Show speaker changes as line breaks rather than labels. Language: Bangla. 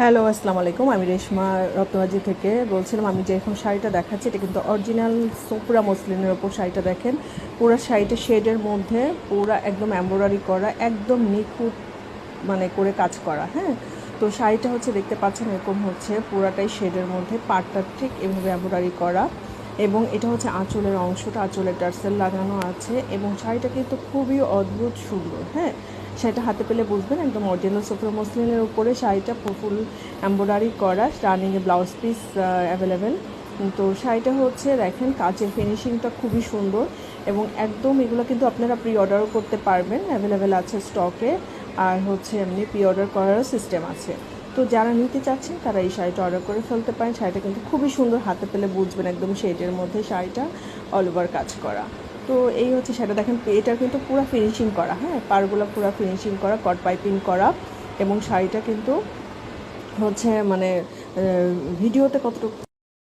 হ্যালো, আসসালামু আলাইকুম। আমি রেশমা রত্নবাজি থেকে বলছিলাম। আমি যে এখন শাড়িটা দেখাচ্ছি এটা কিন্তু অরিজিনাল সোপুরা মসলিনের ওপর শাড়িটা দেখেন। পুরো শাড়িটা শেডের মধ্যে পুরা একদম এমব্রয়ডারি করা, একদম নিখুঁত মানে করে কাজ করা। হ্যাঁ, তো শাড়িটা হচ্ছে দেখতে পাচ্ছেন এরকম হচ্ছে পুরাটাই শেডের মধ্যে, পাড়টা ঠিক এভাবে এমব্রয়ডারি করা। এবং এটা হচ্ছে আঁচলের অংশটা, আঁচলে টার্সেল লাগানো আছে এবং শাড়িটা কিন্তু খুবই অদ্ভুত সুন্দর। হ্যাঁ, সেটা হাতে পেলে বুঝবেন একদম অরিজিনাল সোফরা মসলিনের উপরে শাড়িটা ফুল এমব্রয়ডারি করা, রানিংয়ে ব্লাউজ পিস অ্যাভেলেবেল। তো শাড়িটা হচ্ছে দেখেন কাজের ফিনিশিংটা খুবই সুন্দর এবং একদম এগুলো কিন্তু আপনারা প্রি অর্ডারও করতে পারবেন, অ্যাভেলেবেল আছে স্টকে। আর হচ্ছে এমনি প্রি অর্ডার করারও সিস্টেম আছে। তো যারা নিতে চাচ্ছেন তারা এই শাড়িটা অর্ডার করে ফেলতে পারেন। শাড়িটা কিন্তু খুবই সুন্দর, হাতে পেলে বুঝবেন একদম শেডের মধ্যে শাড়িটা অল ওভার কাজ করা। তো এই হচ্ছে সেটা দেখেন, এটার কিন্তু পুরো ফিনিশিং করা। হ্যাঁ, পাড়গুলো পুরো ফিনিশিং করা, কট পাইপিং করা এবং শাড়িটা কিন্তু হচ্ছে মানে ভিডিওতে কতটুকু